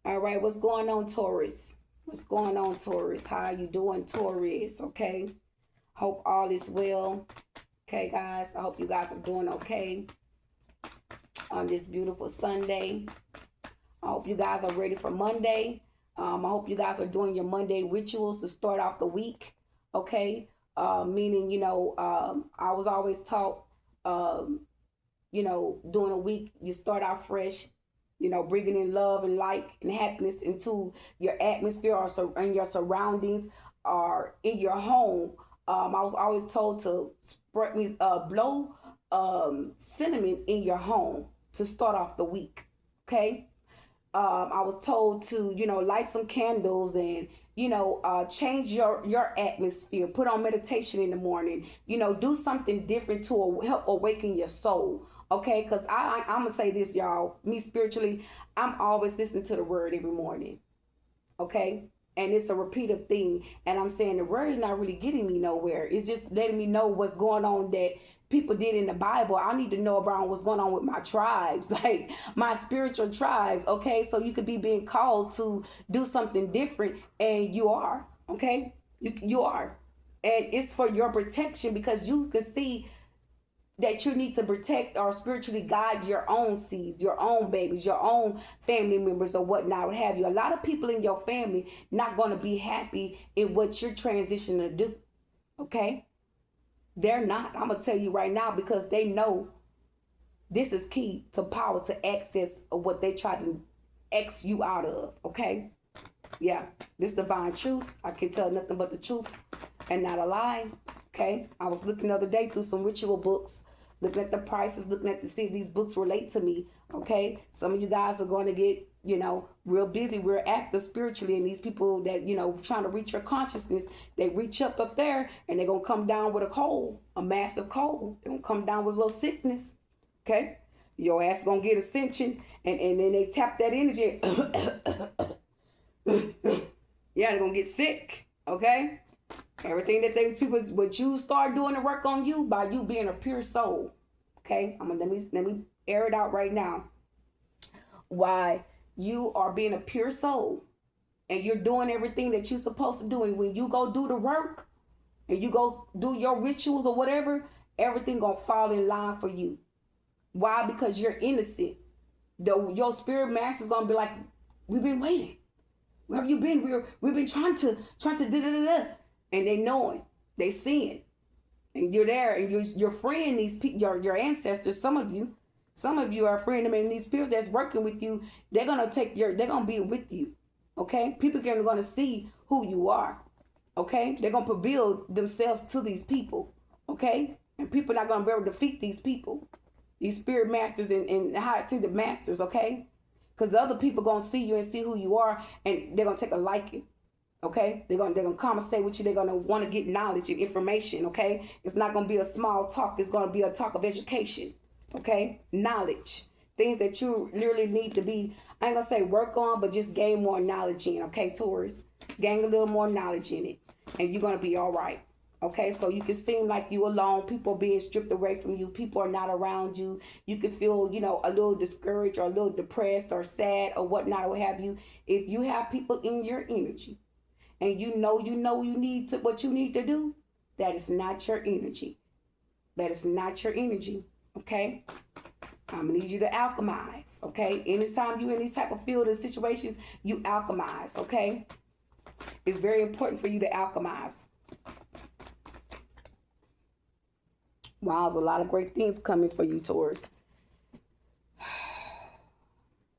All right, what's going on, Taurus? What's going on, Taurus? How are you doing, Taurus? Okay. Hope all is well. Okay, guys. I hope you guys are doing okay on this beautiful Sunday. I hope you guys are ready for Monday. I hope you guys are doing your Monday rituals to start off the week. Okay. Meaning, I was always taught, um, during a week, you start out fresh, bringing in love and light and happiness into your atmosphere or in your surroundings or in your home. I was always told to blow cinnamon in your home to start off the week. Okay. I was told to, light some candles and, change your atmosphere. Put on meditation in the morning. Do something different to help awaken your soul. Okay, because I'm gonna say this, y'all. Me spiritually, I'm always listening to the word every morning. Okay, and it's a repeated thing. And I'm saying the word is not really getting me nowhere. It's just letting me know what's going on that people did in the Bible. I need to know about what's going on with my tribes, like my spiritual tribes. Okay, so you could be being called to do something different, and you are. Okay, you are, and it's for your protection because you can see that you need to protect or spiritually guide your own seeds, your own babies, your own family members or whatnot, what have you. A lot of people in your family not going to be happy in what you're transitioning to do. Okay? They're not. I'm going to tell you right now because they know this is key to power to access of what they try to X you out of. Okay? Yeah. This divine truth. I can tell nothing but the truth and not a lie. Okay? I was looking the other day through some ritual books, looking at the prices, looking at to see if these books relate to me. Okay? Some of you guys are going to get, real busy, real active spiritually. And these people that, trying to reach your consciousness, they reach up there and they're going to come down with a cold, a massive cold. They're going to come down with a little sickness. Okay? Your ass going to get ascension and then they tap that energy. Yeah, they're going to get sick. Okay? Everything that these people, but you start doing the work on you by you being a pure soul. Okay, let me air it out right now. Why you are being a pure soul, and you're doing everything that you're supposed to do, and when you go do the work, and you go do your rituals or whatever, everything gonna fall in line for you. Why? Because you're innocent. Your spirit master's gonna be like, we've been waiting. Where have you been? We've been trying to da. And they knowing, they seeing, and you're there, and you're freeing these people, your ancestors. Some of you are freeing them, and these spirits that's working with you, they're gonna be with you. Okay, people are gonna see who you are. Okay, they're gonna build themselves to these people. Okay, and people are not gonna be able to defeat these people, these spirit masters and high ascended masters. Okay, because the other people gonna see you and see who you are, and they're gonna take a liking. Okay, they're gonna conversate with you. They're gonna want to get knowledge and information. Okay, it's not gonna be a small talk. It's gonna be a talk of education. Okay, knowledge, things that you literally need to be. I ain't gonna say work on, but just gain more knowledge in. Okay, Taurus, gain a little more knowledge in it, and you're gonna be all right. Okay, so you can seem like you alone. People are being stripped away from you. People are not around you. You can feel, a little discouraged or a little depressed or sad or whatnot, or what have you. If you have people in your energy, and you know what you need to do, that is not your energy. That is not your energy. Okay? I'm gonna need you to alchemize. Okay? Anytime you in these type of field of situations, you alchemize. Okay? It's very important for you to alchemize. Wow, there's a lot of great things coming for you, Taurus.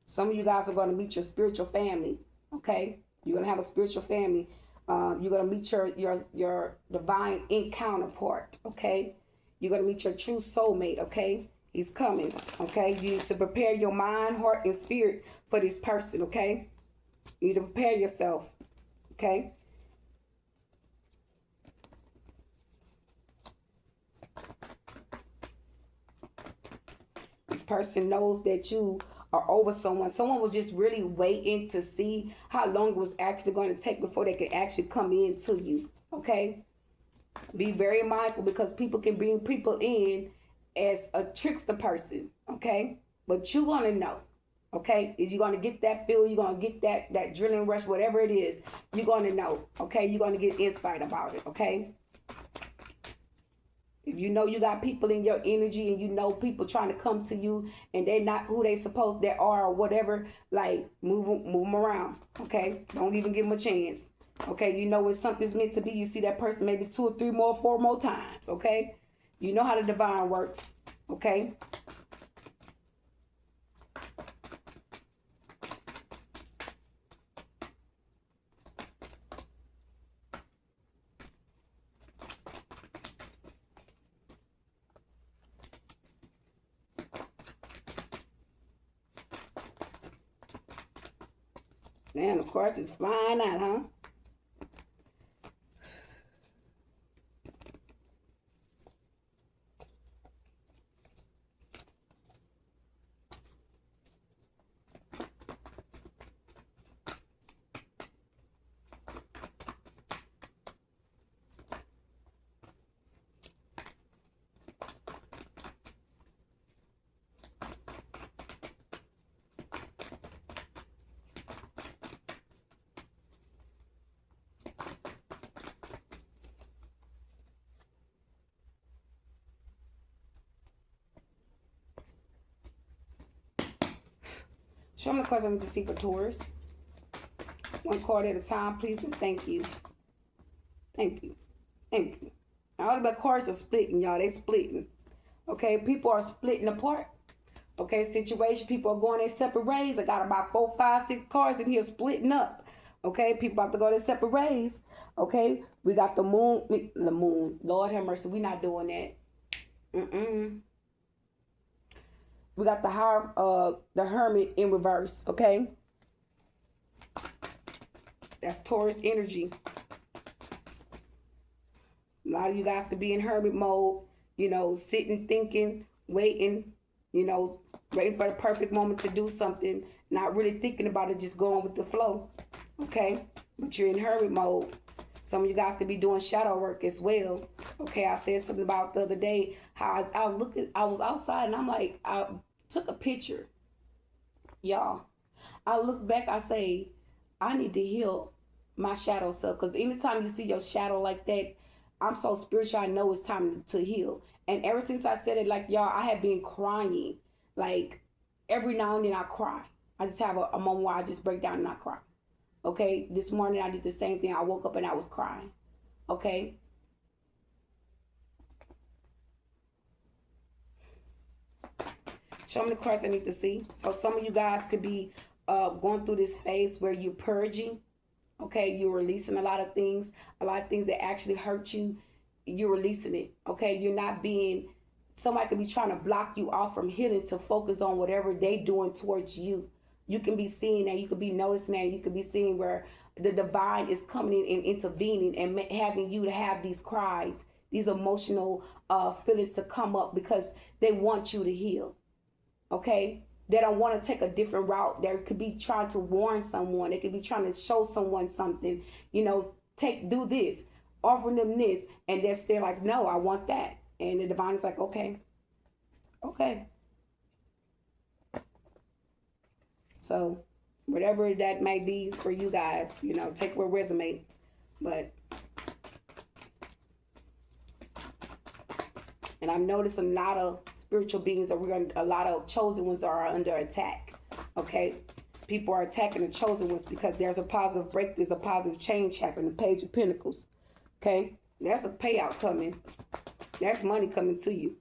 Some of you guys are going to meet your spiritual family. Okay? You're going to have a spiritual family. You're going to meet your divine counterpart. Okay? You're going to meet your true soulmate. Okay? He's coming. Okay? You need to prepare your mind, heart, and spirit for this person. Okay? You need to prepare yourself. Okay? This person knows that you are over someone. Someone was just really waiting to see how long it was actually going to take before they could actually come into you. Okay? Be very mindful because people can bring people in as a trickster person. Okay? But you're going to know. Okay, is you're gonna get that feel, you're gonna get that adrenaline rush, whatever it is, you're gonna know. Okay, you're gonna get insight about it. Okay, if you know you got people in your energy and you know people trying to come to you and they're not who they supposed they are or whatever, like move them around. Okay, don't even give them a chance. Okay, you know when something's meant to be, you see that person maybe 2 or 3 more, 4 more times. Okay, you know how the divine works. Okay. And of course, it's flying out, huh? Show me the cards I need to see for Taurus. 1 card at a time, please, and thank you. Thank you. Thank you. All the cards are splitting, y'all. They splitting. Okay, people are splitting apart. Okay, situation. People are going their separate ways. I got about 4, 5, 6 cards in here splitting up. Okay, people about to go their separate ways. Okay, we got the moon. The moon. Lord have mercy. We not doing that. We got the Hermit in reverse. Okay, that's Taurus energy. A lot of you guys could be in hermit mode, you know, sitting, thinking, waiting, you know, waiting for the perfect moment to do something, not really thinking about it, just going with the flow. Okay, but you're in hermit mode. Some of you guys could be doing shadow work as well. Okay, I said something about the other day how I was outside and I'm like, I took a picture, y'all. I look back, I say, I need to heal my shadow self, because anytime you see your shadow like that, I'm so spiritual, I know it's time to heal. And ever since I said it, like, y'all, I have been crying. Like, every now and then I cry. I just have a moment where I just break down and I cry. Okay, this morning I did the same thing. I woke up and I was crying. Okay. Show me the cards I need to see. So some of you guys could be going through this phase where you're purging. Okay, you're releasing a lot of things that actually hurt you. You're releasing it. Okay, you're not being, somebody could be trying to block you off from healing to focus on whatever they doing towards you. You can be seeing that, you could be noticing that, you could be seeing where the divine is coming in and intervening and having you to have these cries, these emotional feelings to come up because they want you to heal. Okay, they don't want to take a different route. They could be trying to warn someone. They could be trying to show someone something, you know, do this, offering them this. And they're still like, no, I want that. And the divine is like, okay. So whatever that may be for you guys, you know, take what resonate. But, and I've noticed a lot of spiritual beings a lot of chosen ones are under attack. Okay, people are attacking the chosen ones because there's a positive break, there's a positive change happening. The Page of Pentacles. Okay, there's a payout coming. There's money coming to you.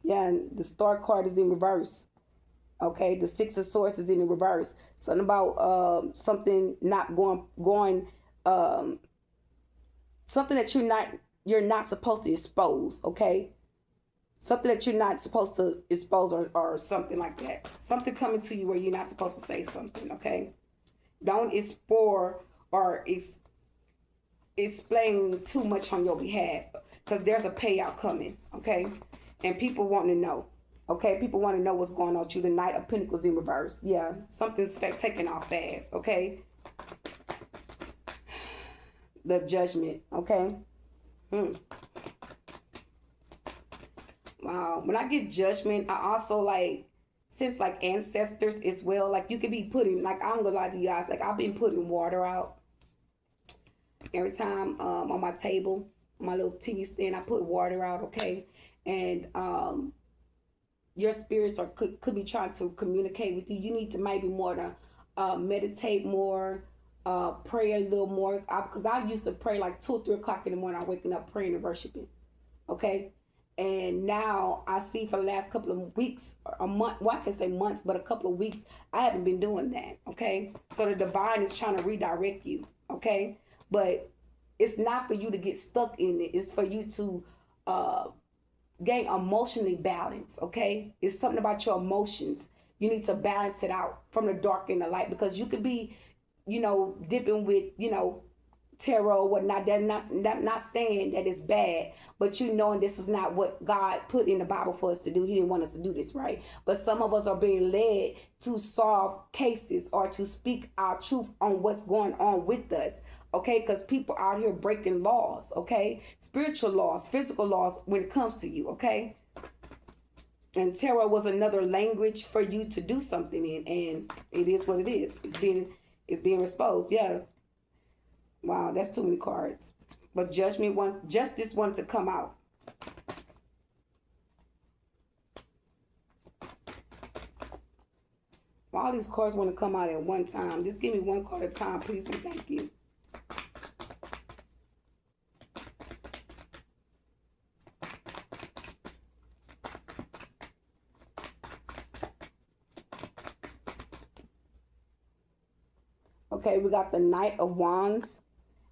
Yeah, and the Star card is in reverse. Okay, the 6 of Swords is in the reverse. Something about something not going something that you're not supposed to expose. Okay. Something that you're not supposed to expose or something like that. Something coming to you where you're not supposed to say something, okay? Don't explore or explain too much on your behalf because there's a payout coming, okay? And people want to know, okay? People want to know what's going on with you. The Knight of Pentacles in reverse. Yeah, something's taking off fast, okay? The Judgment, okay? Wow, when I get Judgment, I also like since like ancestors as well. Like you could be putting, like I'm gonna lie to you guys, like I've been putting water out every time on my table, my little TV stand. I put water out, okay, and your spirits are could be trying to communicate with you. You need to maybe more to meditate more, pray a little more. Because I used to pray like 2 or 3 o'clock in the morning. I'm waking up praying and worshiping, okay. And now I see for the last couple of weeks, a month, well, I can say months, but a couple of weeks, I haven't been doing that, okay? So the divine is trying to redirect you, okay? But it's not for you to get stuck in it. It's for you to gain emotionally balance, okay? It's something about your emotions. You need to balance it out from the dark and the light, because you could be, dipping with, tarot or whatnot. That's not saying that it's bad, but knowing this is not what God put in the Bible for us to do. He didn't want us to do this, right? But some of us are being led to solve cases or to speak our truth on what's going on with us, okay? Because people out here breaking laws, okay? Spiritual laws, physical laws when it comes to you, okay? And tarot was another language for you to do something in, and it is what it is. It's being exposed, yeah. Wow, that's too many cards. But justice wants to come out. All these cards want to come out at one time. Just give me one card at a time, please, and thank you. Okay, we got the Knight of Wands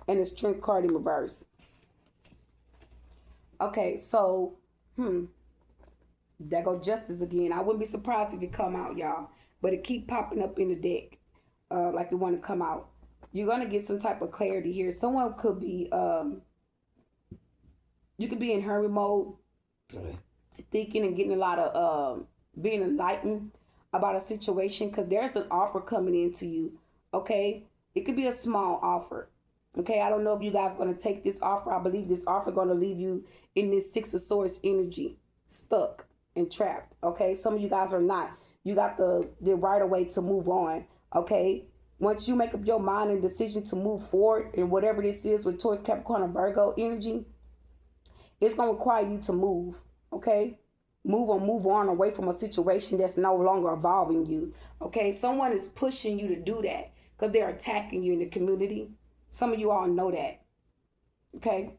and the Strength card in reverse. Okay, so, there go Justice again. I wouldn't be surprised if it come out, y'all. But it keep popping up in the deck, like it want to come out. You're going to get some type of clarity here. Someone could be, you could be in hurry mode, thinking and getting a lot of, being enlightened about a situation, because there's an offer coming into you, okay? It could be a small offer. Okay, I don't know if you guys are going to take this offer. I believe this offer is going to leave you in this Six of Swords energy, stuck and trapped. Okay, some of you guys are not. You got the right of way to move on. Okay, once you make up your mind and decision to move forward and whatever this is with Taurus, Capricorn, and Virgo energy, it's going to require you to move. Okay, move on away from a situation that's no longer involving you. Okay, someone is pushing you to do that because they're attacking you in the community. Some of you all know that, okay?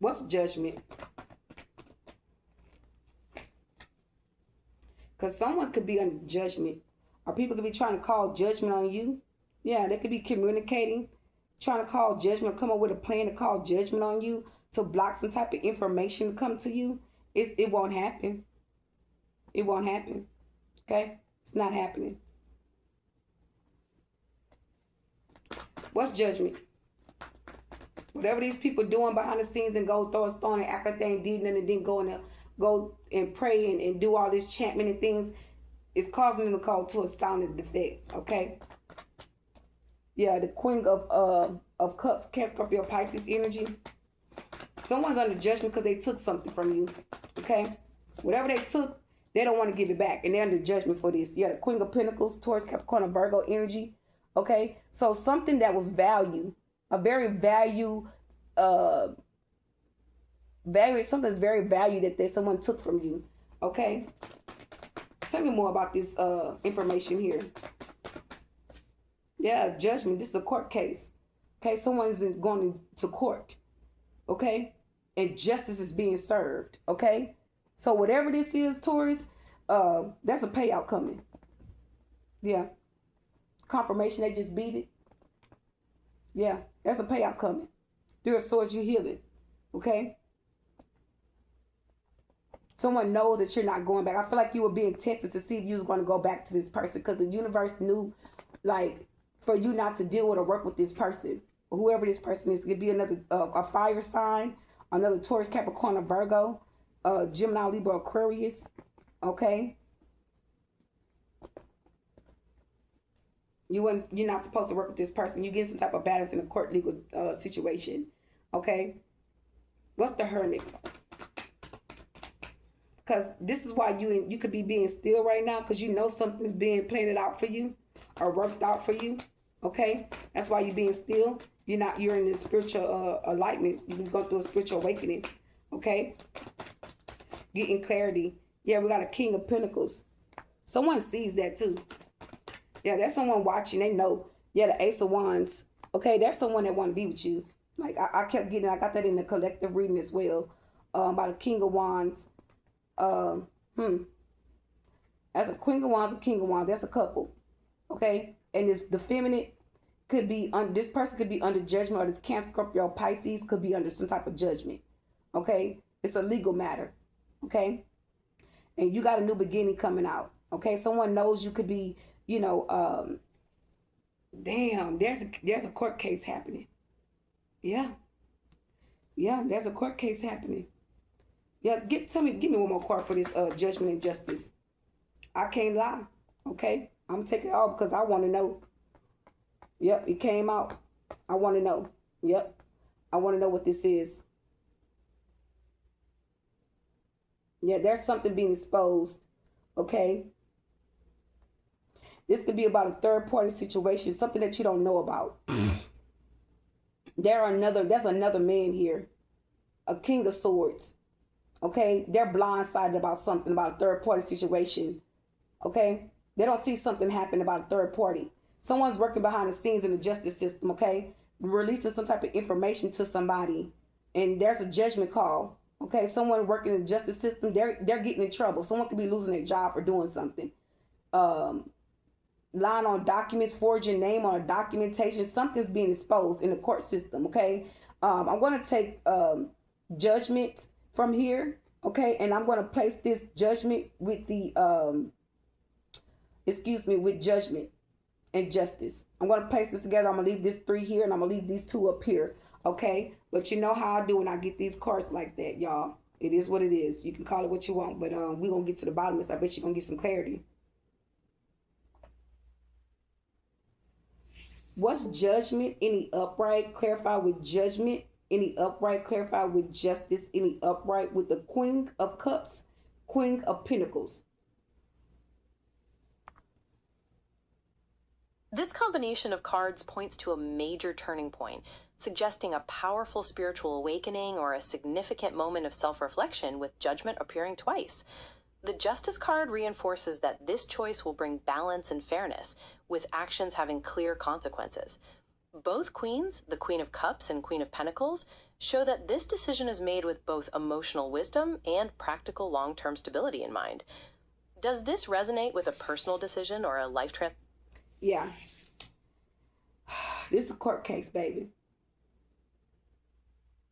What's judgment? Because someone could be under judgment, or people could be trying to call judgment on you. Yeah, they could be communicating, trying to call judgment, come up with a plan to call judgment on you, to block some type of information to come to you. It won't happen. It won't happen. Okay? It's not happening. What's judgment? Whatever these people doing behind the scenes and go throw a stone and act like they ain't did nothing and then go and pray and do all this chantment and things, it's causing them to call to a sounding defect. Okay? Yeah, the Queen of Cups, Cancer, Scorpio, Pisces energy. Someone's under judgment because they took something from you, okay? Whatever they took, they don't want to give it back, and they're under judgment for this. Yeah, the Queen of Pentacles, Taurus, Capricorn, and Virgo energy, okay? So something that was value, a very something's very valued that someone took from you, okay? Tell me more about this information here. Yeah, judgment. This is a court case, okay? Someone's going to court, okay? And justice is being served, okay? So whatever this is, Taurus, that's a payout coming. Yeah. Confirmation, they just beat it. Yeah, that's a payout coming. There are swords, you heal it, okay? Someone knows that you're not going back. I feel like you were being tested to see if you was going to go back to this person, because the universe knew, like, for you not to deal with or work with this person. Whoever this person is. It could be another a fire sign, another Taurus, Capricorn, or Virgo, Gemini, Libra, Aquarius, okay? You're not supposed to work with this person. You get some type of balance in a court legal situation. Okay. What's the Hermit? Because this is why you could be being still right now, because you know something's being planned out for you or worked out for you. Okay, that's why you're being still. You're in this spiritual enlightenment. You're going through a spiritual awakening. Okay, getting clarity. Yeah, we got a King of Pentacles. Someone sees that too. Yeah, that's someone watching. They know. Yeah, the Ace of Wands. Okay, there's someone that want to be with you. Like I got that in the collective reading as well. By the King of Wands. As a Queen of Wands, a King of Wands, that's a couple. Okay, and the feminine could be this person could be under judgment, or this Cancer, Scorpio, Pisces could be under some type of judgment. Okay, it's a legal matter. Okay, and you got a new beginning coming out. Okay, someone knows you could be, damn, there's a court case happening. Yeah, there's a court case happening. Yeah, give me one more card for this judgment and justice. I can't lie. Okay, I'm taking it all because I want to know. Yep, it came out. I want to know. Yep, I want to know what this is. Yeah, there's something being exposed. Okay, this could be about a third party situation, something that you don't know about. There's another man here, a King of Swords. Okay, they're blindsided about something, about a third party situation. Okay, they don't see something happen about a third party. Someone's working behind the scenes in the justice system. Okay, releasing some type of information to somebody, and there's a judgment call. Okay, someone working in the justice system, they're getting in trouble. Someone could be losing their job for doing something. Lying on documents, forging name on a documentation. Something's being exposed in the court system. Okay, I'm going to take judgment from here. Okay, and I'm going to place this judgment with the with judgment and justice. I'm going to place this together. I'm going to leave this 3 here, and I'm going to leave these 2 up here. Okay, but you know how I do when I get these cards like that, y'all. It is what it is. You can call it what you want, but we're going to get to the bottom of this. I bet you're going to get some clarity. What's judgment? Any upright? Clarify with judgment. Any upright? Clarify with justice. Any upright? With the Queen of Cups, Queen of Pentacles. This combination of cards points to a major turning point, suggesting a powerful spiritual awakening or a significant moment of self-reflection, with judgment appearing twice. The Justice card reinforces that this choice will bring balance and fairness, with actions having clear consequences. Both queens, the Queen of Cups and Queen of Pentacles, show that this decision is made with both emotional wisdom and practical long-term stability in mind. Does this resonate with a personal decision or a life trip? Yeah. This is a court case, baby.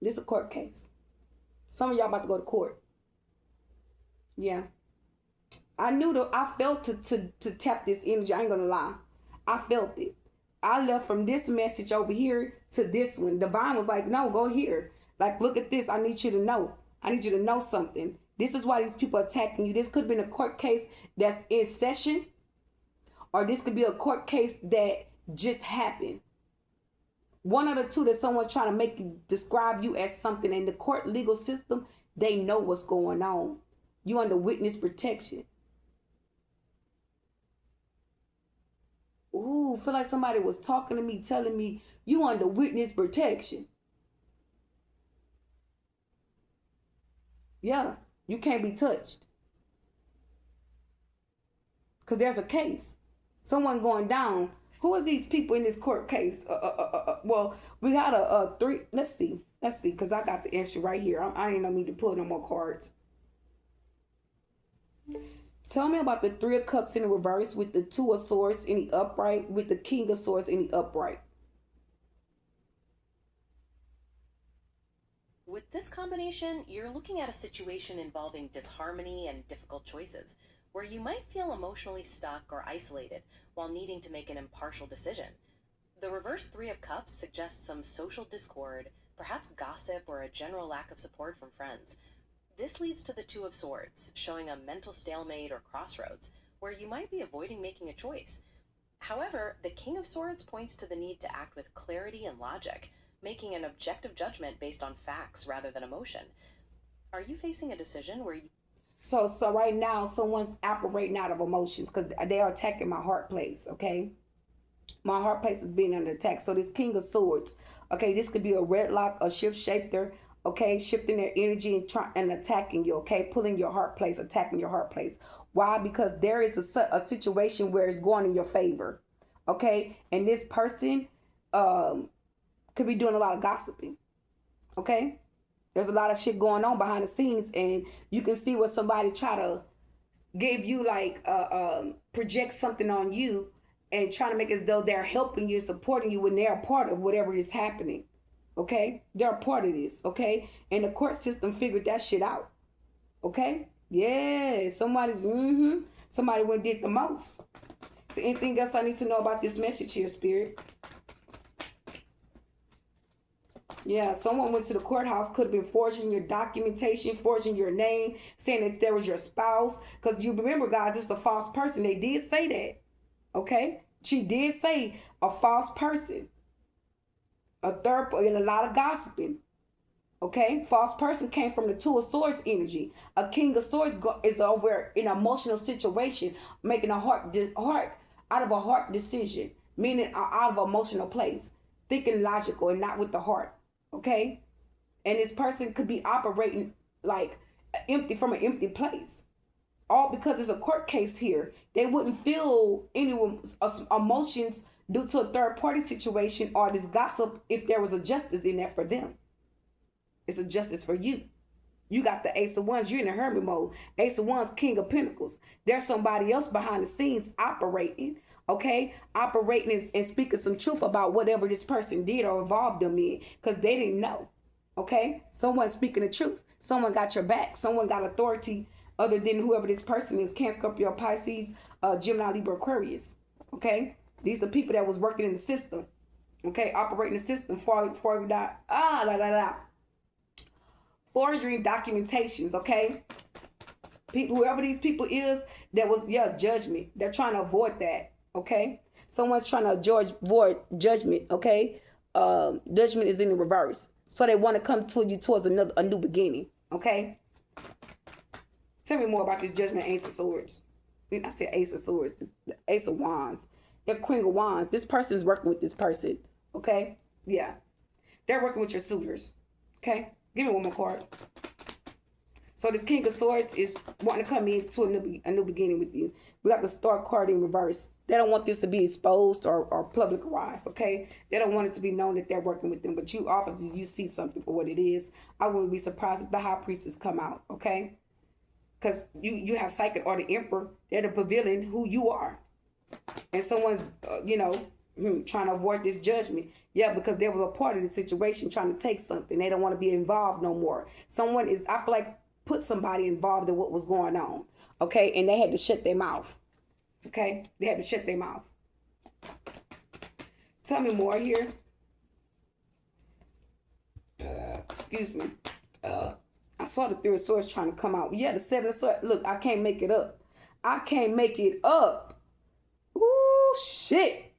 This is a court case. Some of y'all about to go to court. Yeah. I felt to tap this energy. I ain't gonna lie. I felt it. I left from this message over here to this one. Divine was like, no, go here. Like, look at this. I need you to know. I need you to know something. This is why these people are attacking you. This could have been a court case that's in session, or this could be a court case that just happened. One of the two, that someone's trying to describe you as something. In the court legal system, they know what's going on. You under witness protection. Ooh, feel like somebody was talking to me, telling me you under witness protection. Yeah, you can't be touched. Because there's a case. Someone going down. Who is these people in this court case? Well, we got a 3. Let's see, because I got the answer right here. I ain't no need to pull no more cards. Tell me about the 3 of Cups in the reverse, with the 2 of Swords in the upright, with the King of Swords in the upright. With this combination, you're looking at a situation involving disharmony and difficult choices, where you might feel emotionally stuck or isolated while needing to make an impartial decision. The reverse 3 of Cups suggests some social discord, perhaps gossip or a general lack of support from friends. This leads to the 2 of Swords, showing a mental stalemate or crossroads, where you might be avoiding making a choice. However, the King of Swords points to the need to act with clarity and logic, making an objective judgment based on facts rather than emotion. Are you facing a decision where you... So right now, someone's operating out of emotions because they are attacking my heart place, okay? My heart place is being under attack. So this King of Swords, okay, this could be a red lock, a shift shifter, okay, shifting their energy and attacking you, okay, pulling your heart place, attacking your heart place. Why? Because there is a situation where it's going in your favor, okay, and this person could be doing a lot of gossiping, okay. There's a lot of shit going on behind the scenes, and you can see where somebody try to give you like project something on you and trying to make it as though they're helping you, supporting you when they're a part of whatever is happening. Okay? They're a part of this. Okay? And the court system figured that shit out. Okay? Yeah. Somebody went and did the most. So anything else I need to know about this message here, Spirit? Yeah, someone went to the courthouse, could have been forging your documentation, forging your name, saying that there was your spouse. Because you remember, guys, this is a false person. They did say that. Okay? She did say a false person. A third, and a lot of gossiping. Okay? False person came from the Two of Swords energy. A King of Swords is over in an emotional situation, making a heart out of a heart decision, meaning out of an emotional place, thinking logical and not with the heart. Okay? And this person could be operating like empty from an empty place. All because there's a court case here. They wouldn't feel any emotions due to a third party situation or this gossip if there was a justice in that for them. It's a justice for you. You got the Ace of Wands. You're in the hermit mode. Ace of Wands, King of Pentacles. There's somebody else behind the scenes operating. Okay? Operating and speaking some truth about whatever this person did or involved them in. Because they didn't know. Okay? Someone speaking the truth. Someone got your back. Someone got authority other than whoever this person is. Cancer, Scorpio, Pisces, Gemini, Libra, Aquarius. Okay? These are people that was working in the system. Okay? Operating the system. Forgery documentations. Okay? People, whoever these people is, that was, judgment. They're trying to avoid that. Okay? Someone's trying to avoid judgment. Okay? Judgment is in the reverse. So they want to come to you towards a new beginning. Okay? Tell me more about this Judgment Ace of Swords. I said Ace of Swords. The Ace of Wands. They're Queen of Wands. This person is working with this person. Okay? Yeah. They're working with your suitors. Okay? Give me one more card. So this King of Swords is wanting to come into a new beginning with you. We got the Star card in reverse. They don't want this to be exposed or publicized, okay? They don't want it to be known that they're working with them. But you, obviously, you see something for what it is. I wouldn't be surprised if the High Priestess come out, okay? Because you have Psychic or the Emperor. They're the pavilion who you are. And someone's, trying to avoid this judgment. Yeah, because there was a part of the situation trying to take something. They don't want to be involved no more. Someone is, I feel like, put somebody involved in what was going on. Okay? And they had to shut their mouth. Okay? They had to shut their mouth. Tell me more here. Excuse me. I saw the Three of Swords trying to come out. Yeah, the Seven of Swords. Look, I can't make it up. I can't make it up. Ooh, shit.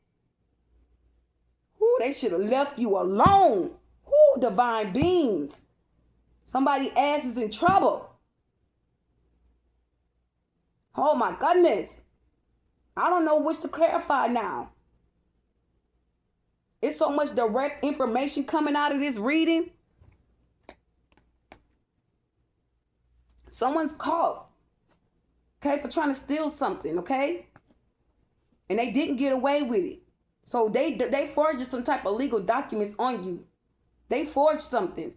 Ooh, they should have left you alone. Ooh, divine beings. Somebody's ass is in trouble. Oh my goodness. I don't know which to clarify now. It's so much direct information coming out of this reading. Someone's caught, okay, for trying to steal something, okay? And they didn't get away with it. So they forged some type of legal documents on you. They forged something.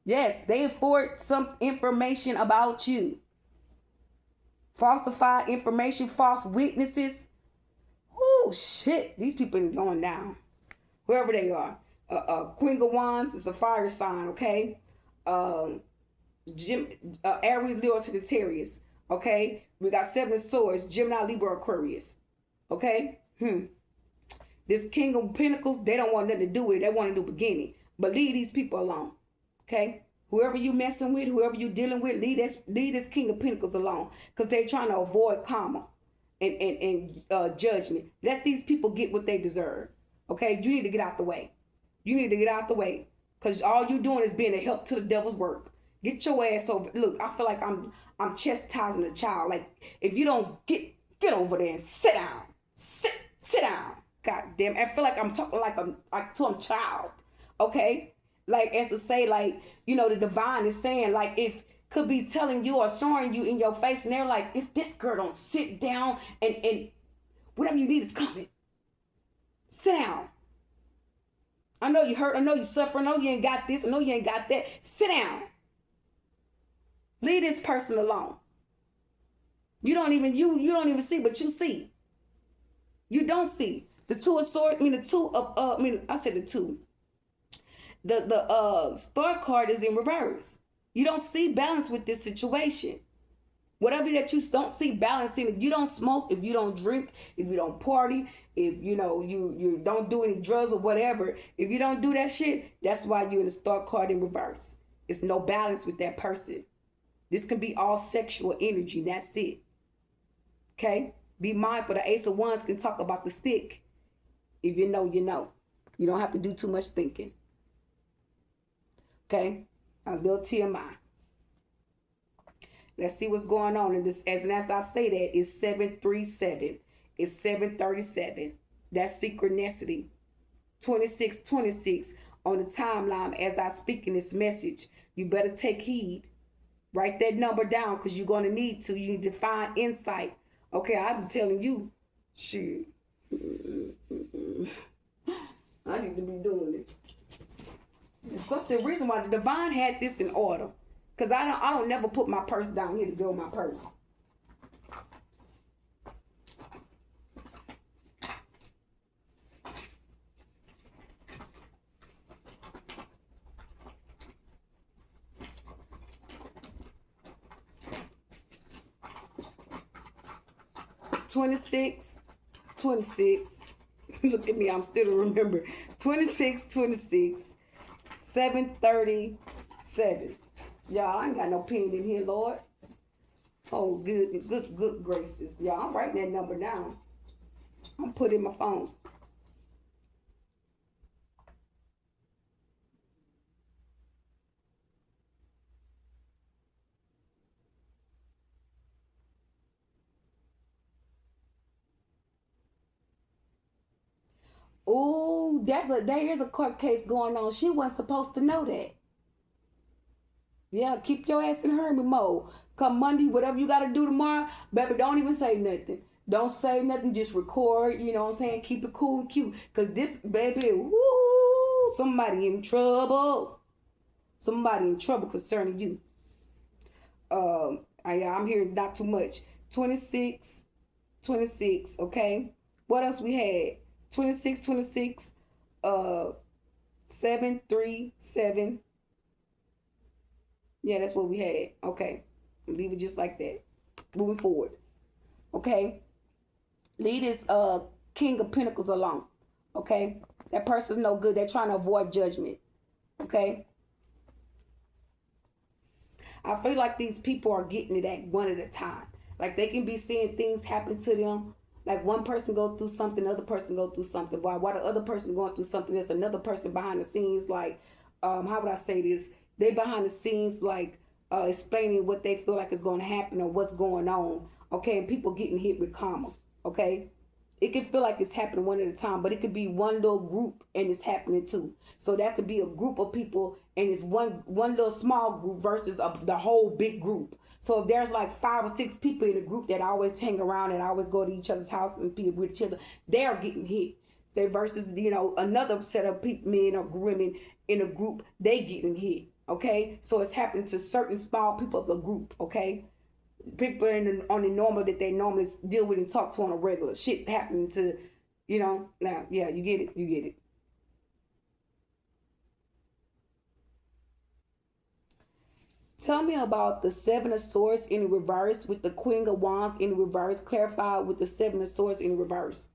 Yes, they forged some information about you. Falsified information, false witnesses. Oh, shit. These people are going down. Wherever they are. Queen of Wands is a fire sign, okay? Aries, Leo, Sagittarius. Okay? We got Seven of Swords, Gemini, Libra, Aquarius. Okay? This King of Pentacles, they don't want nothing to do with it. They want a new beginning. But leave these people alone. Okay? Whoever you messing with, whoever you dealing with, leave this King of Pentacles alone. Because they're trying to avoid karma. and judgment. Let these people get what they deserve. Okay, you need to get out the way. You need to get out the way, because all you doing is being a help to the devil's work. Get your ass over. Look, I feel like I'm chastising a child. Like, if you don't get over there and sit down, sit down. God damn, I feel like I'm talking like to a child. Okay, like as to say, like, you know, the divine is saying, like, if could be telling you or showing you in your face, and they're like, if this girl don't sit down and whatever you need is coming. Sit down. I know you hurt. I know you suffer. I know you ain't got this. I know you ain't got that. Sit down. Leave this person alone. You don't even see, but you see. You don't see. The two of swords, I said the two. The star card is in reverse. You don't see balance with this situation. Whatever that you don't see balance in, if you don't smoke, if you don't drink, if you don't party, if you know you don't do any drugs or whatever, if you don't do that shit, that's why you're in the star card in reverse. It's no balance with that person. This can be all sexual energy. That's it. Okay? Be mindful. The Ace of Wands can talk about the stick. If you know, you know. You don't have to do too much thinking. Okay? A little TMI. Let's see what's going on in this. As I say that, it's 737. It's 737. That's synchronicity. 2626 on the timeline as I speak in this message. You better take heed. Write that number down, because you're going to need to. You need to find insight. Okay, I'm telling you. Shit. I need to be doing it. There's something, reason why the divine had this in order. Because I don't never put my purse down here to build my purse. $26. Look at me, I'm still to remember. 26, 737. Y'all, I ain't got no pen in here, Lord. Oh, good gracious. Y'all, I'm writing that number down. I'm putting my phone. Oh, there's a court case going on. She wasn't supposed to know that. Yeah, keep your ass in hermit mode. Come Monday, whatever you got to do tomorrow, baby, don't even say nothing. Don't say nothing. Just record, you know what I'm saying? Keep it cool and cute. Because this, baby, woo, somebody in trouble. Somebody in trouble concerning you. I'm hearing not too much. 26, okay? What else we had? 26, 737. Yeah, that's what we had. Okay. Leave it just like that. Moving forward. Okay. Leave this King of Pentacles alone. Okay. That person's no good. They're trying to avoid judgment. Okay. I feel like these people are getting it at one at a time. Like they can be seeing things happen to them. Like one person go through something, the other person go through something. While the other person going through something, there's another person behind the scenes. Like, how would I say this? They behind the scenes, like explaining what they feel like is going to happen or what's going on. Okay, and people getting hit with karma. Okay, it can feel like it's happening one at a time, but it could be one little group and it's happening too. So that could be a group of people and it's one little small group versus the whole big group. So if there's like 5 or 6 people in a group that always hang around and always go to each other's house and be with each other, they're getting hit. Say versus, you know, another set of people, men or women in a group, they getting hit. Okay, so it's happening to certain small people of the group. Okay, people on the normal that they normally deal with and talk to on a regular. Shit happening to, you know. Now, yeah, you get it. Tell me about the Seven of Swords in reverse with the Queen of Wands in reverse. Clarify with the Seven of Swords in reverse.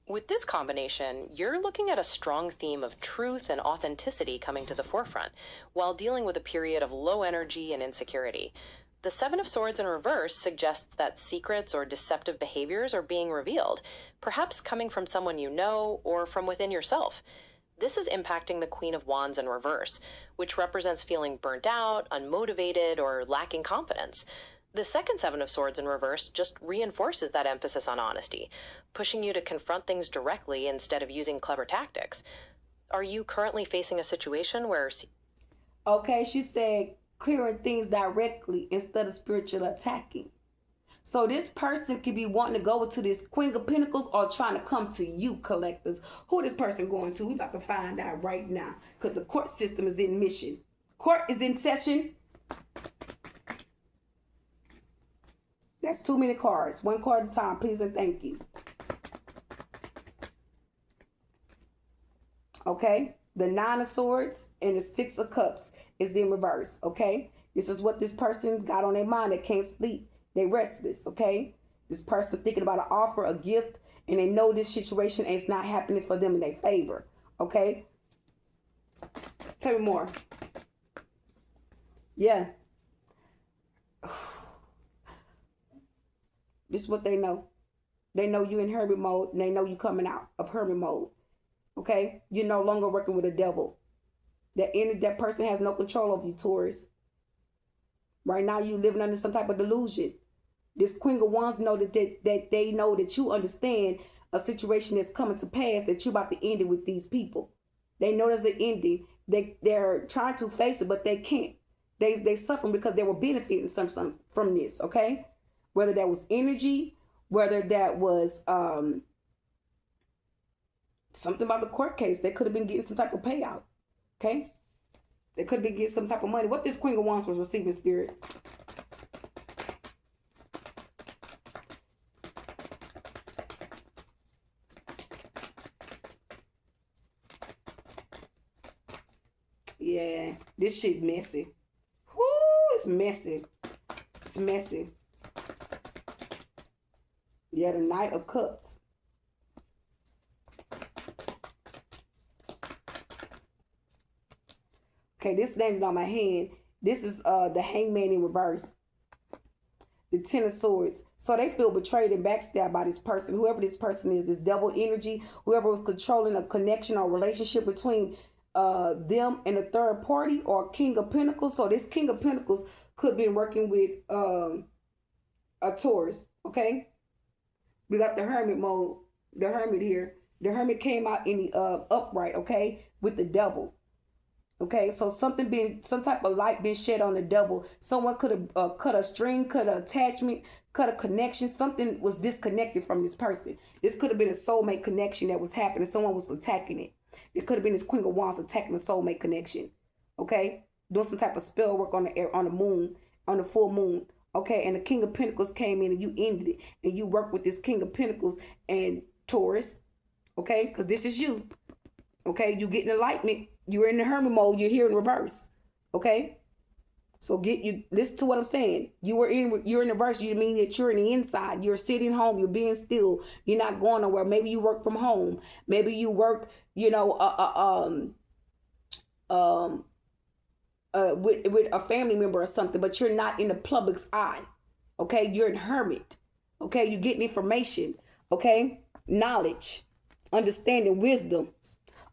With this combination, you're looking at a strong theme of truth and authenticity coming to the forefront, while dealing with a period of low energy and insecurity. The Seven of Swords in reverse suggests that secrets or deceptive behaviors are being revealed, perhaps coming from someone you know or from within yourself. This is impacting the Queen of Wands in reverse, which represents feeling burnt out, unmotivated, or lacking confidence. The second Seven of Swords in reverse just reinforces that emphasis on honesty, pushing you to confront things directly instead of using clever tactics. Are you currently facing a situation where... Okay, she said clearing things directly instead of spiritual attacking. So this person could be wanting to go into this Queen of Pentacles or trying to come to you, collectors. Who this person going to? We about to find out right now, because the court system is in mission. Court is in session. That's too many cards. One card at a time, please and thank you. Okay, the Nine of Swords and the Six of Cups is in reverse. Okay, this is what this person got on their mind. They can't sleep. They restless. Okay, this person's thinking about an offer, a gift, and they know this situation is not happening for them in their favor. Okay, tell me more. Yeah, this is what they know. They know you in hermit mode, and they know you coming out of hermit mode. Okay, you're no longer working with a devil. That person has no control over you, Taurus. Right now, you living under some type of delusion. This Queen of Wands know that they know that you understand a situation that's coming to pass, that you're about to end it with these people. They know there's an ending. They're trying to face it, but they can't. They suffering because they were benefiting some from this. Okay, whether that was energy, whether that was something about the court case, they could have been getting some type of payout. Okay? They could have been getting some type of money. What this Queen of Wands was receiving, Spirit? Yeah, this shit messy. Whoo, it's messy. It's messy. Yeah, the Knight of Cups. Okay, this landed on my hand. This is the Hangman in reverse. The Ten of Swords. So they feel betrayed and backstabbed by this person. Whoever this person is, this devil energy, whoever was controlling a connection or relationship between them and a third party or King of Pentacles. So this King of Pentacles could have been working with a Taurus. Okay? We got the Hermit mode. The Hermit here. The Hermit came out in the upright, okay? With the devil. Okay, so some type of light being shed on the devil. Someone could have cut a string, cut an attachment, cut a connection. Something was disconnected from this person. This could have been a soulmate connection that was happening. Someone was attacking it. It could have been this Queen of Wands attacking the soulmate connection. Okay, doing some type of spell work on the air, on the moon, on the full moon. Okay, and the King of Pentacles came in and you ended it, and you worked with this King of Pentacles and Taurus. Okay, because this is you. Okay, you getting enlightenment. You're in the hermit mode. You're here in reverse. Okay, so listen to what I'm saying. You're in reverse. You mean that you're in the inside. You're sitting home. You're being still. You're not going nowhere. Maybe you work from home. Maybe you work, with a family member or something. But you're not in the public's eye. Okay, you're in hermit. Okay, you're getting information. Okay, knowledge, understanding, wisdom.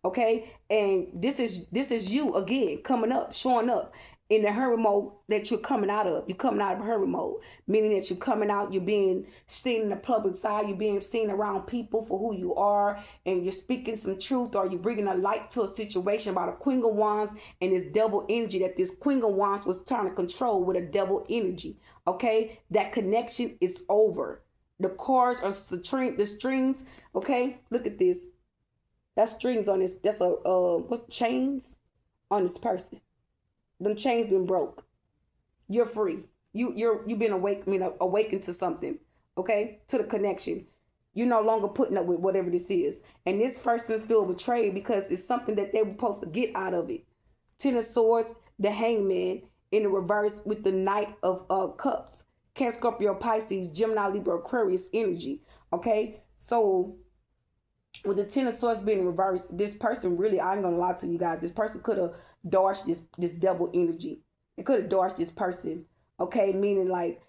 Okay, and this is you again coming up, showing up in the hermit mode that you're coming out of. You're coming out of hermit mode, meaning that you're coming out, you're being seen in the public side, you're being seen around people for who you are, and you're speaking some truth, or you're bringing a light to a situation about a Queen of Wands and this devil energy that this Queen of Wands was trying to control with a devil energy. Okay, that connection is over. The cords or the strings. Okay, look at this. That's strings on this. That's what chains on this person. Them chains been broke. You're free. You've been awakened to something. Okay, to the connection. You're no longer putting up with whatever this is. And this person feel betrayed because it's something that they were supposed to get out of it. Ten of Swords, the Hangman in the reverse with the Knight of Cups. Cancer, Scorpio, Pisces, Gemini, Libra, Aquarius energy. Okay, so with the Ten of Swords being reversed, this person really, I ain't gonna lie to you guys, this person could have dodged this devil energy. It could have dodged this person. Okay, meaning like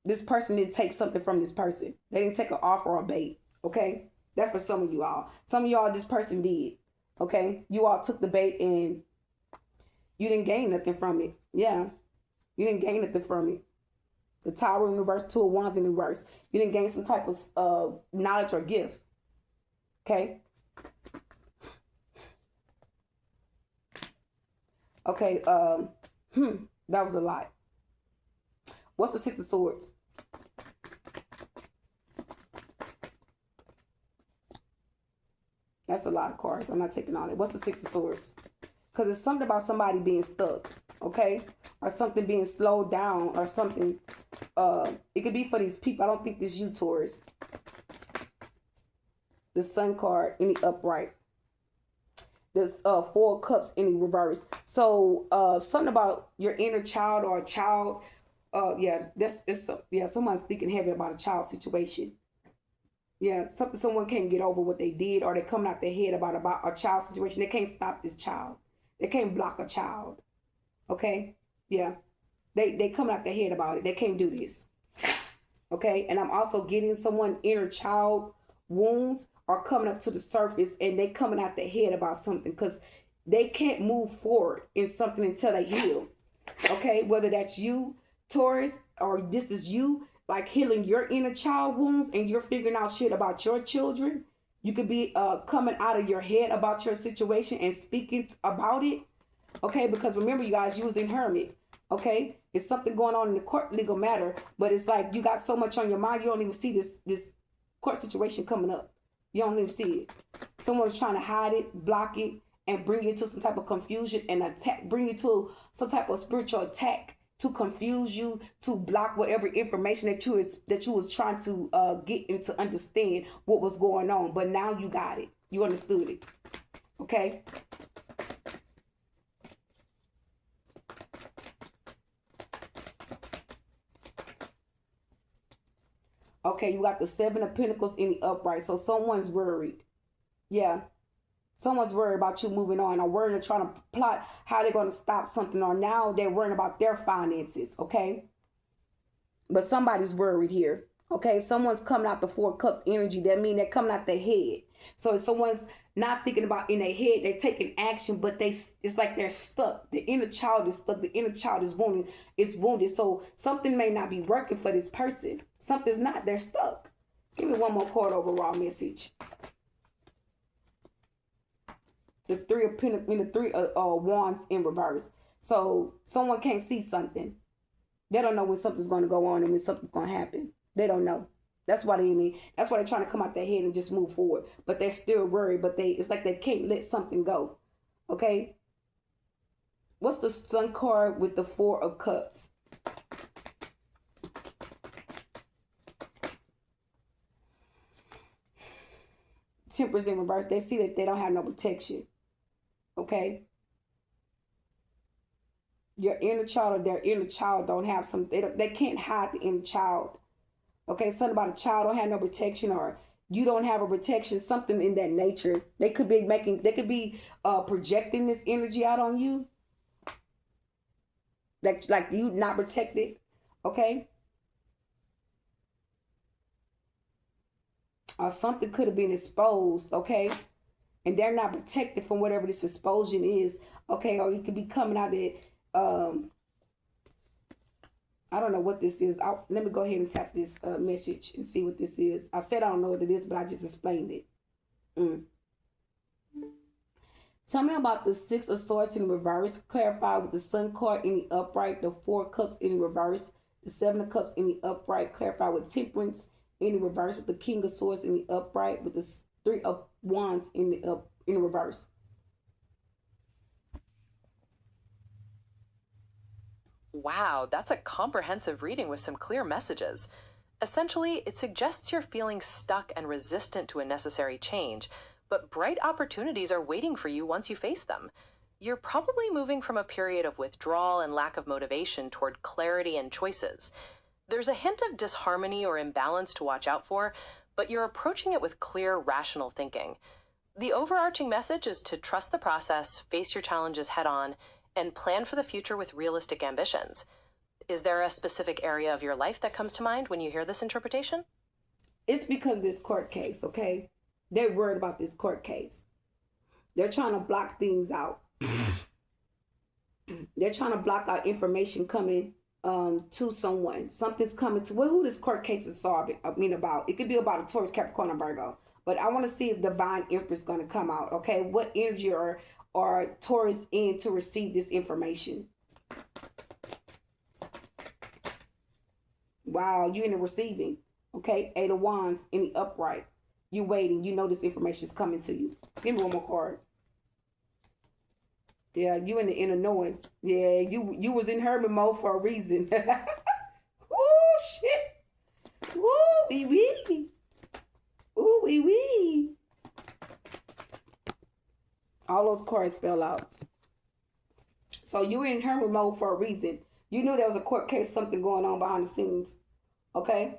this person didn't take something from this person. They didn't take an offer or a bait. Okay, that's for some of you all. Some of y'all, this person did. Okay, you all took the bait and you didn't gain nothing from it. Yeah, you didn't gain nothing from it. The Tower in reverse, Two of Wands in reverse. You didn't gain some type of knowledge or gift. Okay. Okay. That was a lot. What's the Six of Swords? That's a lot of cards. I'm not taking all that. What's the Six of Swords? Because it's something about somebody being stuck, okay? Or something being slowed down or something. It could be for these people. I don't think this is you, Taurus. The Sun card in the upright. There's Four of Cups in the reverse. So something about your inner child or a child. Someone's thinking heavy about a child situation. Yeah, someone can't get over what they did, or they're coming out their head about a child situation. They can't stop this child. They can't block a child. Okay? Yeah. They coming out their head about it. They can't do this. Okay? And I'm also getting someone inner child wounds are coming up to the surface, and they coming out their head about something because they can't move forward in something until they heal. Okay? Whether that's you, Taurus, or this is you, like healing your inner child wounds, and you're figuring out shit about your children. You could be coming out of your head about your situation and speaking about it. Okay, because remember, you guys, you was in hermit. Okay, it's something going on in the court legal matter, but it's like you got so much on your mind, you don't even see this court situation coming up. You don't even see it. Someone's trying to hide it, block it, and bring you to some type of confusion and attack, bring you to some type of spiritual attack to confuse you, to block whatever information that you was trying to get and to understand what was going on. But now you got it. You understood it. Okay? Okay, you got the Seven of Pentacles in the upright. So someone's worried. Yeah. Someone's worried about you moving on, or worried and trying to plot how they're going to stop something, or now they're worrying about their finances, okay? But somebody's worried here, okay? Someone's coming out the Four of Cups energy. That means they're coming out their head. So if someone's not thinking about in their head, they're taking action, but it's like they're stuck. The inner child is stuck. The inner child is wounded. So something may not be working for this person. Something's not. They're stuck. Give me one more card overall message. The Three of Pentacles, the Three of Wands in reverse. So someone can't see something. They don't know when something's going to go on and when something's going to happen. They don't know. That's why they're trying to come out their head and just move forward. But they're still worried. But it's like they can't let something go. Okay. What's the Sun card with the Four of Cups? Temperance in reverse. They see that they don't have no protection. Okay. Your inner child or their inner child don't have some. They can't hide the inner child. Okay, something about a child don't have no protection, or you don't have a protection. Something in that nature. They could be projecting this energy out on you. Like you not protected. Okay. Or something could have been exposed. Okay. And they're not protected from whatever this exposure is, okay? Or it could be coming out that, I don't know what this is. Let me go ahead and tap this message and see what this is. I said I don't know what it is, but I just explained it. Tell me about the Six of Swords in reverse. Clarify with the Sun card in the upright, the Four of Cups in the reverse, the Seven of Cups in the upright. Clarify with Temperance in the reverse, with the King of Swords in the upright, with the Three of Wands in the reverse. Wow, that's a comprehensive reading with some clear messages. Essentially, it suggests you're feeling stuck and resistant to a necessary change, but bright opportunities are waiting for you once you face them. You're probably moving from a period of withdrawal and lack of motivation toward clarity and choices. There's a hint of disharmony or imbalance to watch out for, but you're approaching it with clear, rational thinking. The overarching message is to trust the process, face your challenges head on, and plan for the future with realistic ambitions. Is there a specific area of your life that comes to mind when you hear this interpretation? It's because of this court case, okay? They're worried about this court case. They're trying to block things out. They're trying to block out information coming to someone. Something's coming to who this court case is about. It could be about a Taurus, Capricorn, or Virgo. But I want to see if Divine Empress is going to come out. Okay, what energy are Taurus in to receive this information? Wow, you in the receiving. Okay, 8 of Wands in the upright. You waiting. You know this information is coming to you. Give me one more card. Yeah, you in the inner knowing. Yeah, you was in hermit mode for a reason. Oh shit. Ooh wee wee. Ooh wee wee. All those cards fell out. So you were in hermit mode for a reason. You knew there was a court case, something going on behind the scenes. Okay?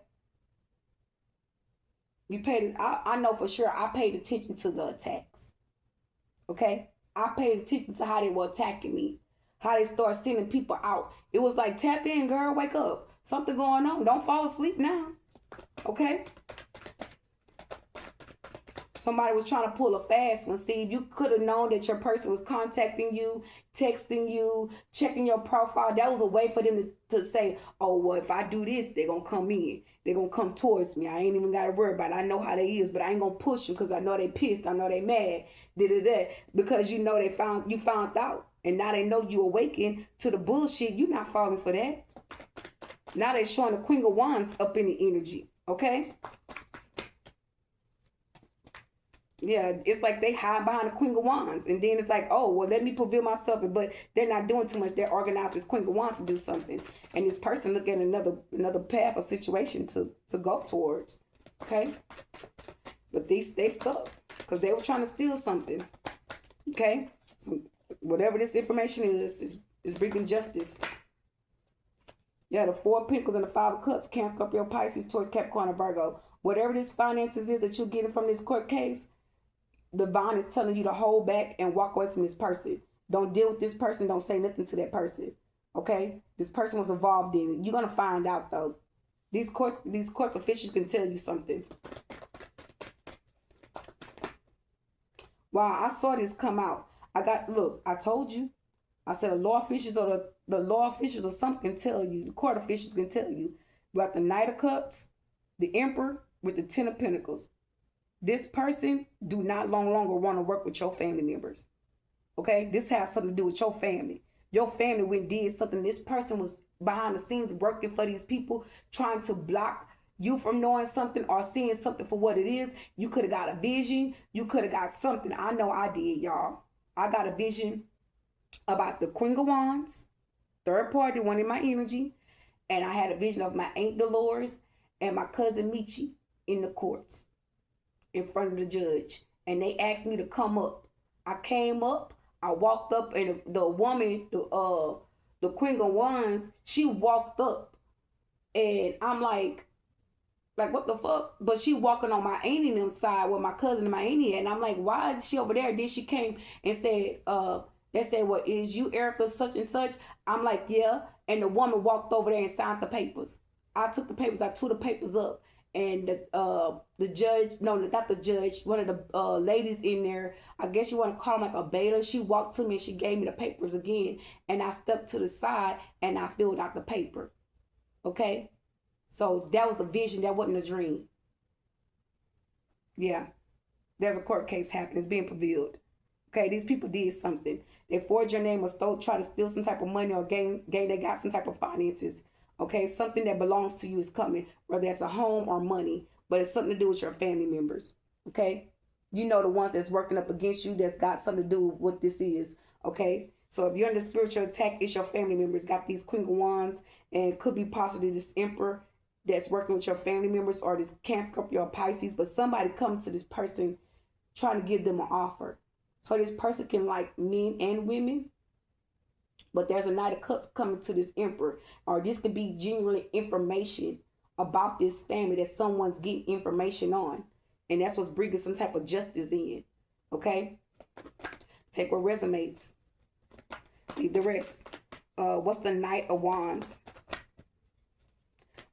You paid. I know for sure I paid attention to the attacks. Okay? I paid attention to how they were attacking me. How they start sending people out. It was like, tap in, girl, wake up. Something going on. Don't fall asleep now. Okay? Somebody was trying to pull a fast one. See, if you could have known that your person was contacting you, texting you, checking your profile, that was a way for them to say, oh, well, if I do this, they're going to come in. They're going to come towards me. I ain't even got to worry about it. I know how they is, but I ain't going to push them because I know they pissed. I know they mad. Because you know you found out. And now they know you awaken to the bullshit. You're not falling for that. Now they're showing the Queen of Wands up in the energy. Okay? Yeah, it's like they hide behind the Queen of Wands. And then it's like, oh, well, let me reveal myself. But they're not doing too much. They're organized as Queen of Wands to do something. And this person look at another path or situation to go towards. Okay? But they stuck. Because they were trying to steal something. Okay? So whatever this information is bringing justice. Yeah, the 4 of Pentacles and the 5 of Cups. Cancer, Scorpio, Pisces, Taurus, Capricorn, and Virgo. Whatever this finances is that you're getting from this court case, the Divine is telling you to hold back and walk away from this person. Don't deal with this person. Don't say nothing to that person. Okay? This person was involved in it. You're going to find out, though. These court officials can tell you something. Wow, I saw this come out. I told you. I said the law officials or something can tell you. The court officials can tell you. About the Knight of Cups, the Emperor with the 10 of Pentacles. This person do not no longer want to work with your family members. Okay? This has something to do with your family. Your family went and did something. This person was behind the scenes working for these people, trying to block you from knowing something or seeing something for what it is. You could have got a vision. You could have got something. I know I did, y'all. I got a vision about the Queen of Wands, third party, one in my energy. And I had a vision of my Aunt Dolores and my cousin Michi in the courts in front of the judge. And they asked me to come up. I came up. I walked up, and the woman, the Queen of Wands, she walked up. And I'm like, what the fuck? But she walking on my auntie and them side with my cousin and my auntie. And I'm like, why is she over there? Then she came and said, they said, well, is you Erica such and such? I'm like, yeah. And the woman walked over there and signed the papers. I took the papers. I tore the papers up. And the judge, no, not the judge, one of the ladies in there, I guess you want to call them like a beta. She walked to me and she gave me the papers again. And I stepped to the side and I filled out the paper. Okay? So that was a vision. That wasn't a dream. Yeah. There's a court case happening. It's being revealed. Okay, these people did something. They forged your name or try to steal some type of money or gain they got some type of finances. Okay, something that belongs to you is coming, whether it's a home or money, but it's something to do with your family members. Okay, you know the ones that's working up against you that's got something to do with what this is. Okay, so if you're under spiritual attack, it's your family members. Got these Queen of Wands, and could be possibly this Emperor that's working with your family members, or this Cancer, Scorpio, or Pisces. But somebody come to this person trying to give them an offer. So this person can like men and women. But there's a Knight of Cups coming to this Emperor. Or this could be genuinely information about this family that someone's getting information on. And that's what's bringing some type of justice in. Okay? Take what resonates. Leave the rest. What's the Knight of Wands?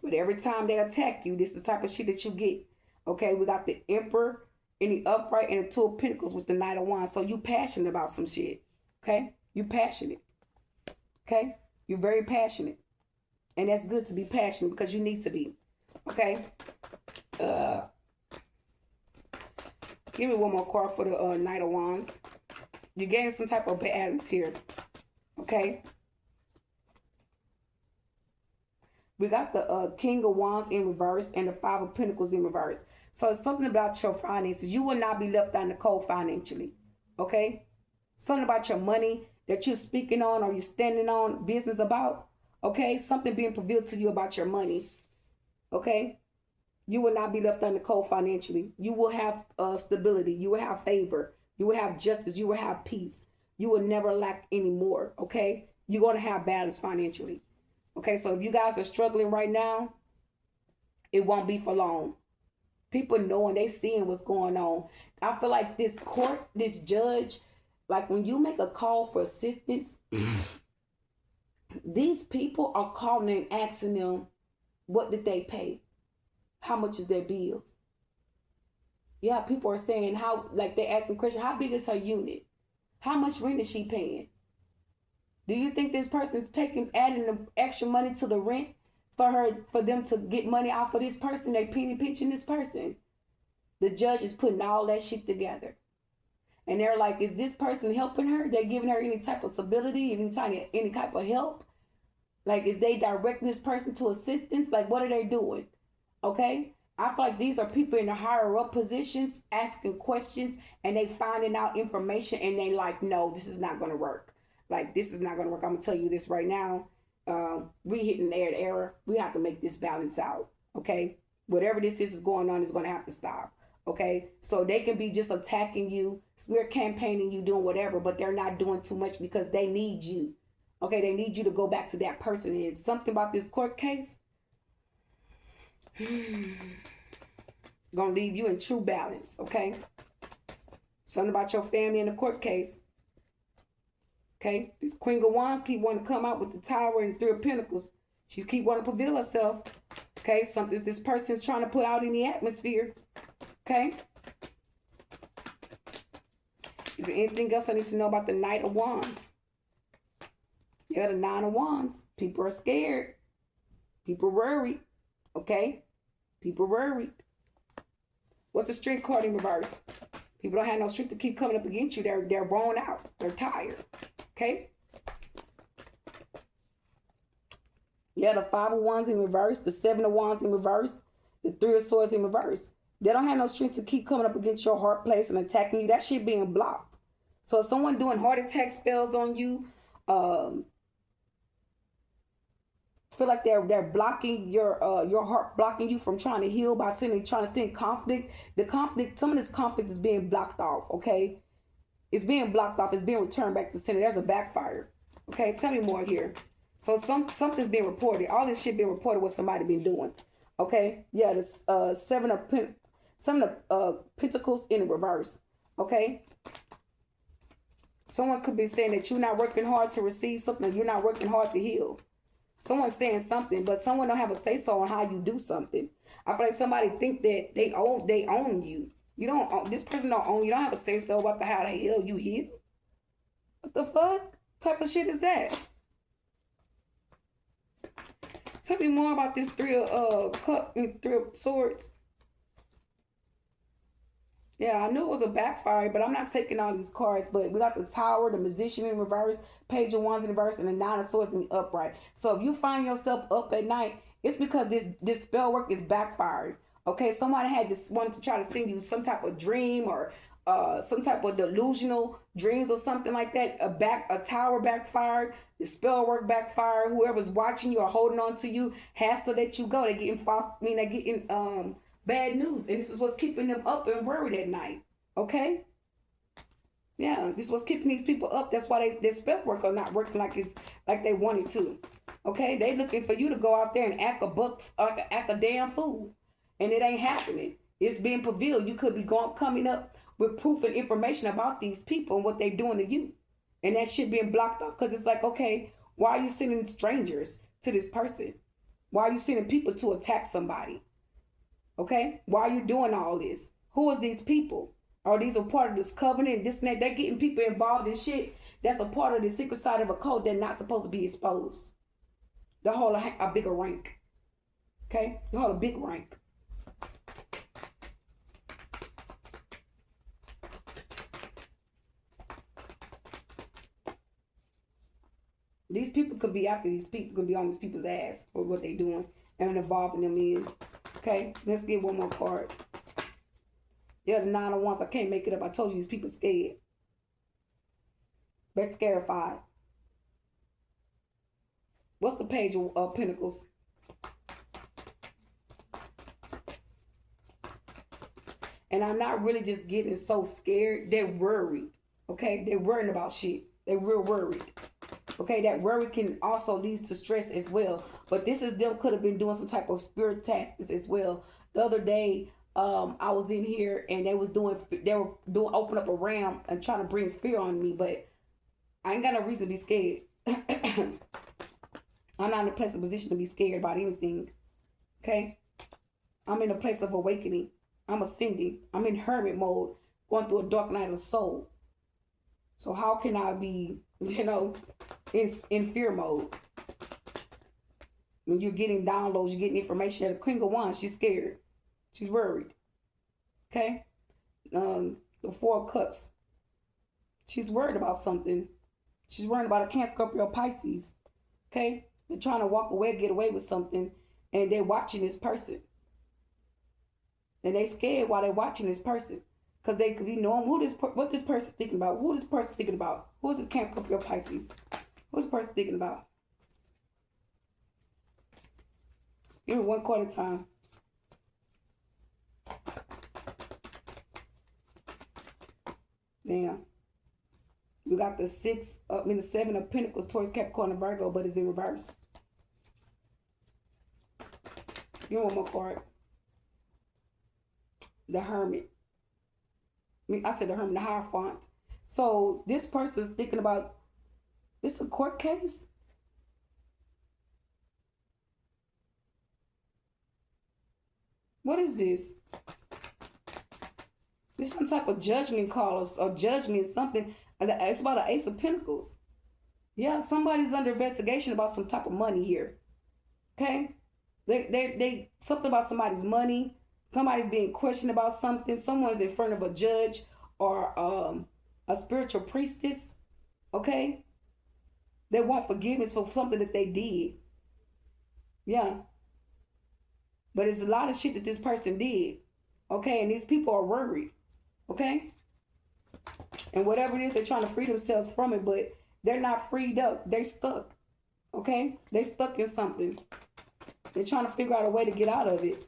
But every time they attack you, this is the type of shit that you get. Okay, we got the Emperor in the upright and the Two of Pentacles with the Knight of Wands. So you passionate about some shit. Okay, you passionate. Okay, you're very passionate, and that's good to be passionate because you need to be. Okay. Give me one more card for the Knight of Wands. You're getting some type of balance here. Okay. We got the King of Wands in reverse and the Five of Pentacles in reverse. So it's something about your finances. You will not be left on the cold financially. Okay? Something about your money that you're speaking on or you're standing on business about. Okay? Something being revealed to you about your money. Okay? You will not be left on the cold financially. You will have stability. You will have favor. You will have justice. You will have peace. You will never lack anymore. Okay? You're going to have balance financially. Okay, so if you guys are struggling right now, it won't be for long. People knowing, they seeing what's going on. I feel like this court, this judge, like when you make a call for assistance, these people are calling and asking them, what did they pay? How much is their bills? Yeah, people are saying how, like they're asking questions, how big is her unit? How much rent is she paying? Do you think this person adding the extra money to the rent for them to get money off of this person? They penny pinching this person. The judge is putting all that shit together. And they're like, is this person helping her? They're giving her any type of stability, any type of help? Like, is they directing this person to assistance? Like, what are they doing? Okay? I feel like these are people in the higher up positions asking questions and they finding out information and they like, no, this is not going to work. Like, this is not going to work. I'm going to tell you this right now. We hitting the error. We have to make this balance out. Okay? Whatever this is going on is going to have to stop. Okay? So they can be just attacking you. We're campaigning you, doing whatever, but they're not doing too much because they need you. Okay? They need you to go back to that person. And it's something about this court case. Going to leave you in true balance. Okay? Something about your family in the court case. Okay, this Queen of Wands keep wanting to come out with the Tower and the Three of Pentacles. She keep wanting to reveal herself. Okay, something this person's trying to put out in the atmosphere. Okay. Is there anything else I need to know about the Knight of Wands? Yeah, the Nine of Wands. People are scared. People worried. Okay, people worried. What's the Strength card in reverse? People don't have no strength to keep coming up against you. They're worn out. They're tired. Okay? Yeah, the Five of Wands in reverse, the Seven of Wands in reverse, the Three of Swords in reverse. They don't have no strength to keep coming up against your heart place and attacking you. That shit being blocked. So if someone doing heart attack spells on you, feel like they're blocking your heart, blocking you from trying to heal by trying to send conflict. The conflict, some of this conflict is being blocked off. Okay, it's being blocked off. It's being returned back to center. There's a backfire. Okay, tell me more here. So something's being reported. All this shit being reported. What somebody been doing. Okay, yeah. The Seven of Pentacles in reverse. Okay. Someone could be saying that you're not working hard to receive something. You're not working hard to heal. Someone's saying something, but someone don't have a say-so on how you do something. I feel like somebody think that they own you. You don't own, this person don't own you. You don't have a say-so about how the hell you heal. What the fuck type of shit is that? Tell me more about this Three of Swords. Yeah, I knew it was a backfire, but I'm not taking all these cards. But we got the Tower, the Magician in reverse, Page of Wands in reverse, and the Nine of Swords in the upright. So if you find yourself up at night, it's because this spell work is backfired. Okay, somebody had this one to try to send you some type of dream or some type of delusional dreams or something like that. A tower backfired, the spell work backfired. Whoever's watching you or holding on to you has to let you go. They're getting they're getting bad news, and this is what's keeping them up and worried at night. Okay. Yeah, this is what's keeping these people up. That's why their spell work are not working like they wanted to. Okay, they looking for you to go out there and act a damn fool, and it ain't happening. It's being revealed. You could be coming up with proof and information about these people and what they're doing to you. And that shit being blocked off because it's like, okay, why are you sending strangers to this person? Why are you sending people to attack somebody? Okay? Why are you doing all this? Who is these people? Are these a part of this covenant? This and that? They're getting people involved in shit that's a part of the secret side of a code that's not supposed to be exposed. They hold a bigger rank. Okay? They hold a big rank. These people could be after these people, could be on these people's ass for what they doing and involving them in. Okay, let's get one more card. Yeah, the 9 of Wands. I can't make it up. I told you these people scared. They're scarified. What's the Page of Pentacles? And I'm not really just getting so scared. They're worried. Okay, they're worrying about shit. They're real worried. Okay, that worry can also lead to stress as well. But this is them could have been doing some type of spirit tasks as well. The other day, I was in here and they were doing open up a ram and trying to bring fear on me, but I ain't got no reason to be scared. I'm not in a place of position to be scared about anything. Okay? I'm in a place of awakening. I'm ascending. I'm in hermit mode, going through a dark night of the soul. So how can I be, in fear mode? When you're getting downloads, you're getting information. The Queen of Wands, she's scared. She's worried. Okay? The 4 of Cups. She's worried about something. She's worried about a Cancer, Scorpio, Pisces. Okay? They're trying to walk away, get away with something, and they're watching this person. And they scared while they're watching this person. Because they could be knowing what this person thinking about. Who this person thinking about? Who is this Cancer, Scorpio, Pisces? Who's this person thinking about? Give me one card at a time. Damn. We got the 7 of Pentacles, Taurus, Capricorn, and Virgo, but it's in reverse. Give me one more card. The Hermit. I said the Hermit, the Hierophant. So this person's thinking about, this is a court case? What is this? This is some type of judgment call or judgment, something. It's about an Ace of Pentacles. Yeah, somebody's under investigation about some type of money here. Okay? They something about somebody's money. Somebody's being questioned about something. Someone's in front of a judge or a spiritual priestess. Okay? They want forgiveness for something that they did. Yeah. But it's a lot of shit that this person did. Okay? And these people are worried. Okay? And whatever it is, they're trying to free themselves from it, but they're not freed up. They're stuck. Okay? They're stuck in something. They're trying to figure out a way to get out of it.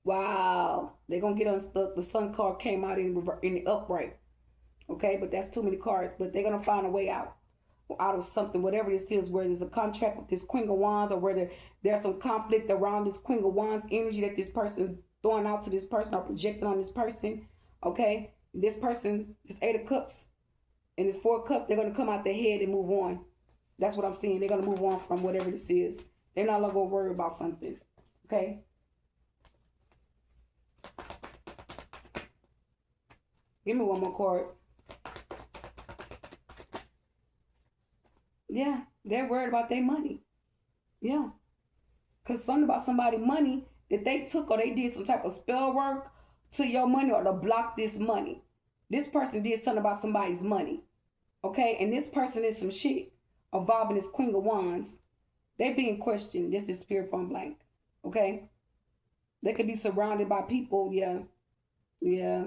Wow. They're going to get unstuck. The Sun card came out in the upright. Okay? But that's too many cards. But they're going to find a way out of something, whatever this is, where there's a contract with this Queen of Wands or where there's some conflict around this Queen of Wands energy that this person throwing out to this person or projecting on this person. Okay? This person, this 8 of Cups and this 4 of Cups, they're going to come out their head and move on. That's what I'm seeing. They're going to move on from whatever this is. They're not going to worry about something. Okay? Give me one more card. Yeah, they're worried about their money. Yeah. Because something about somebody's money that they took or they did some type of spell work to your money or to block this money. This person did something about somebody's money. Okay? And this person is some shit involving this Queen of Wands. They being questioned. This is Spirit from blank. Okay? They could be surrounded by people. Yeah. Yeah.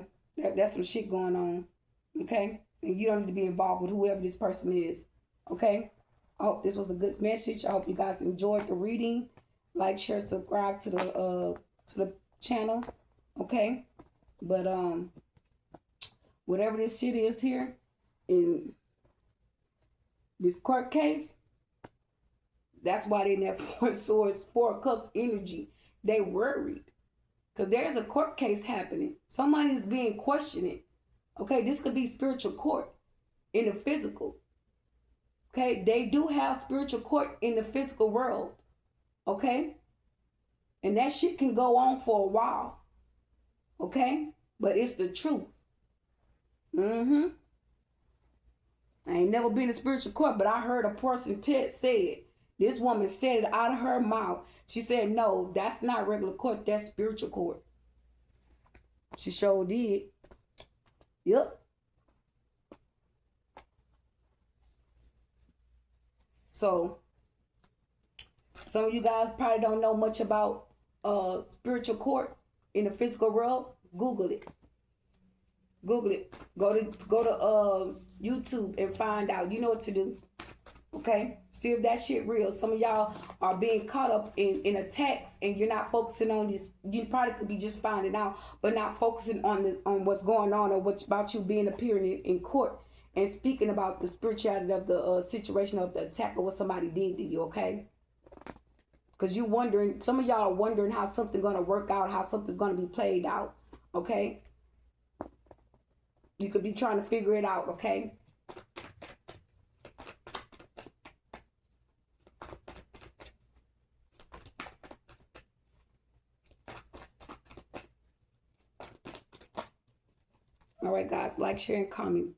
That's some shit going on. Okay? And you don't need to be involved with whoever this person is. Okay? I hope this was a good message. I hope you guys enjoyed the reading. Like, share, subscribe to the channel. Okay? But whatever this shit is here in this court case, that's why they in that 4 swords, 4 of Cups energy. They worried. Because there's a court case happening. Somebody's being questioned. Okay, this could be spiritual court in the physical. Okay, they do have spiritual court in the physical world. Okay, and that shit can go on for a while. Okay, but it's the truth. I ain't never been in spiritual court, but I heard a person say it. This woman said it out of her mouth. She said, no, that's not regular court. That's spiritual court. She sure did. Yep. So, some of you guys probably don't know much about spiritual court in the physical world. Google it. Google it. Go to YouTube and find out. You know what to do. Okay? See if that shit real. Some of y'all are being caught up in attacks and you're not focusing on this. You probably could be just finding out, but not focusing on what's going on or what about you being appearing in court and speaking about the spirituality of the situation of the attack or what somebody did to you, okay? Because you wondering, some of y'all are wondering how something's going to work out, how something's going to be played out, okay? You could be trying to figure it out, okay? All right, guys, like, share, and comment.